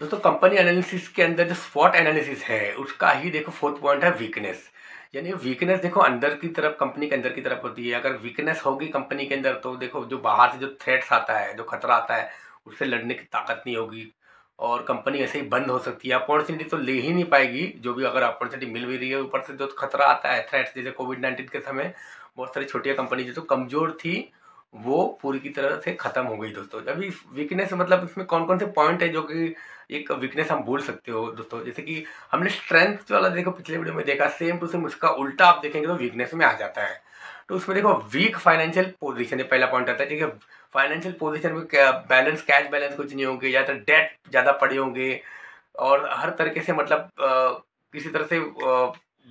दोस्तों company analysis के अंदर जो स्वॉट एनालिसिस है उसका ही देखो फोर्थ पॉइंट है वीकनेस। यानी वीकनेस देखो अंदर की तरफ, कंपनी के अंदर की तरफ होती है। अगर वीकनेस होगी कंपनी के अंदर तो देखो जो बाहर से जो थ्रेट्स आता है, जो खतरा आता है, उससे लड़ने की ताकत नहीं होगी और कंपनी ऐसे ही बंद हो सकती है। अपॉर्चुनिटी तो ले ही नहीं पाएगी। जो भी अगर अपॉर्चुनिटी मिल भी रही है, ऊपर से जो खतरा आता है थ्रेट्स, जैसे कोविड-19 के समय बहुत सारी छोटी कंपनी जो तो कमजोर थी वो पूरी की तरह से खत्म हो गई दोस्तों। अभी वीकनेस मतलब इसमें कौन कौन से पॉइंट है जो कि एक वीकनेस हम बोल सकते हो दोस्तों। जैसे कि हमने स्ट्रेंथ वाला देखो पिछले वीडियो में देखा, सेम टू सेम उसका उल्टा आप देखेंगे तो वीकनेस में आ जाता है। तो उसमें देखो वीक फाइनेंशियल पोजीशन है, पहला पॉइंट आता है। ठीक है, फाइनेंशियल पोजीशन में बैलेंस, कैश बैलेंस कुछ नहीं होंगे, या तो डेट ज़्यादा पड़े होंगे और हर तरीके से मतलब किसी तरह से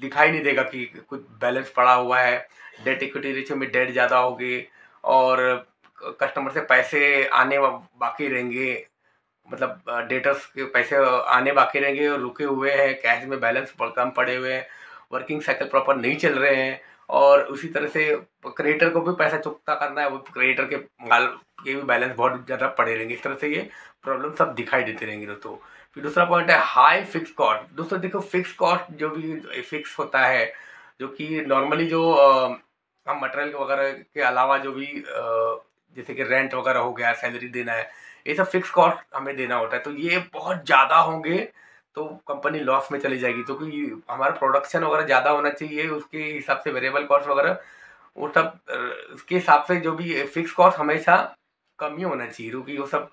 दिखाई नहीं देगा कि कुछ बैलेंस पड़ा हुआ है। डेट इक्विटी रेशियो में डेट ज़्यादा होगी और कस्टमर से पैसे आने बाकी रहेंगे, मतलब डेटर्स के पैसे आने बाकी रहेंगे और रुके हुए हैं, कैश में बैलेंस कम पड़े हुए हैं, वर्किंग साइकिल प्रॉपर नहीं चल रहे हैं। और उसी तरह से क्रिएटर को भी पैसा चुकता करना है, वो क्रिएटर के माल के भी बैलेंस बहुत ज़्यादा पड़े रहेंगे। इस तरह से ये प्रॉब्लम सब दिखाई देते रहेंगे दोस्तों। फिर दूसरा पॉइंट है हाई फिक्स कॉस्ट। दोस्तों देखो फिक्स कॉस्ट जो भी फिक्स होता है, जो कि नॉर्मली जो हम मटेरियल वगैरह के अलावा जो भी जैसे कि रेंट वगैरह हो गया, सैलरी देना है, ये सब फिक्स कॉस्ट हमें देना होता है। तो ये बहुत ज़्यादा होंगे तो कंपनी लॉस में चली जाएगी, क्योंकि हमारा प्रोडक्शन वगैरह ज़्यादा होना चाहिए, उसके हिसाब से वेरिएबल कॉस्ट वगैरह वो सब उसके हिसाब से जो भी फिक्स कॉस्ट हमेशा कम ही होना चाहिए, क्योंकि वो सब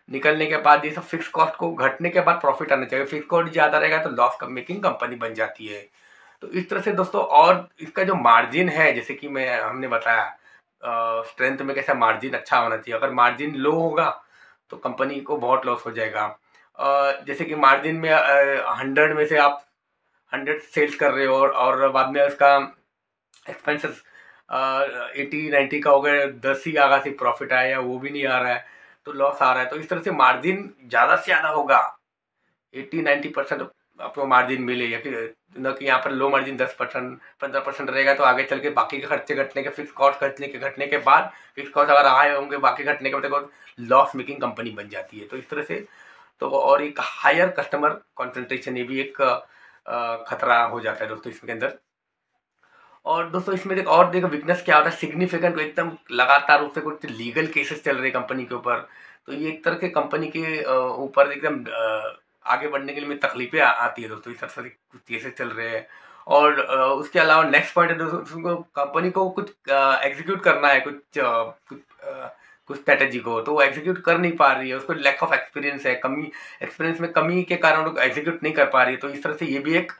निकलने के बाद ये सब फिक्स कॉस्ट को घटने के बाद प्रॉफिट आना चाहिए। फिक्स कॉस्ट ज़्यादा रहेगा तो लॉस मेकिंग कंपनी बन जाती है। तो इस तरह से दोस्तों, और इसका जो मार्जिन है, जैसे कि हमने बताया स्ट्रेंथ में कैसा मार्जिन अच्छा होना चाहिए। अगर मार्जिन लो होगा तो कंपनी को बहुत लॉस हो जाएगा। जैसे कि मार्जिन में 100 में से आप 100 सेल्स कर रहे हो और बाद में उसका एक्सपेंसेस 80-90 का हो गया, 10 ही आगा से प्रॉफिट आया या वो भी नहीं आ रहा है तो लॉस आ रहा है। तो इस तरह से मार्जिन ज़्यादा से ज़्यादा होगा, 80-90% आपको मार्जिन मिले, या फिर न कि यहाँ पर लो मार्जिन 10% 15% रहेगा तो आगे चल के बाकी के खर्चे घटने के, फिक्स कॉस्ट घटने के बाद, फिक्स कॉस्ट अगर आए होंगे बाकी घटने के बाद लॉस मेकिंग कंपनी बन जाती है। तो इस तरह से तो और एक हायर कस्टमर कॉन्सेंट्रेशन, ये भी एक खतरा हो जाता है दोस्तों इसके अंदर। और दोस्तों इसमें देखो वीकनेस क्या होता है, सिग्निफिकेंट एकदम लगातार रूप से कुछ लीगल केसेस चल रहे कंपनी के ऊपर। तो ये एक तरह के कंपनी के ऊपर एकदम आगे बढ़ने के लिए तकलीफें आती है दोस्तों। इस तरह से कुछ केसेस चल रहे हैं। और उसके अलावा नेक्स्ट पॉइंट है दोस्तों, उसको कंपनी को कुछ एग्जीक्यूट करना है, कुछ स्ट्रेटेजी को, तो वो एग्जीक्यूट कर नहीं पा रही है। उसको लैक ऑफ एक्सपीरियंस है, कमी एक्सपीरियंस में कमी के कारण वो एग्जीक्यूट नहीं कर पा रही है। तो इस तरह से ये भी एक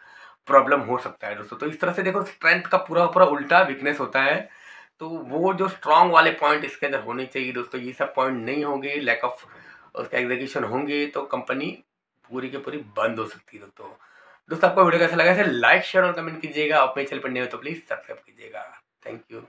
प्रॉब्लम हो सकता है दोस्तों। तो इस तरह से देखो स्ट्रेंथ का पूरा पूरा उल्टा वीकनेस होता है। तो वो जो स्ट्रांग वाले पॉइंट इसके अंदर होने चाहिए दोस्तों, ये सब पॉइंट नहीं होंगे, लैक ऑफ उसका एग्जीक्यूशन होंगे तो कंपनी पूरी की पूरी बंद हो सकती है दोस्तों। दोस्तों आपको वीडियो कैसा लगा, इसे लाइक शेयर और कमेंट कीजिएगा। आप मेरे चैनल पर नए हो तो प्लीज सब्सक्राइब कीजिएगा। Thank you.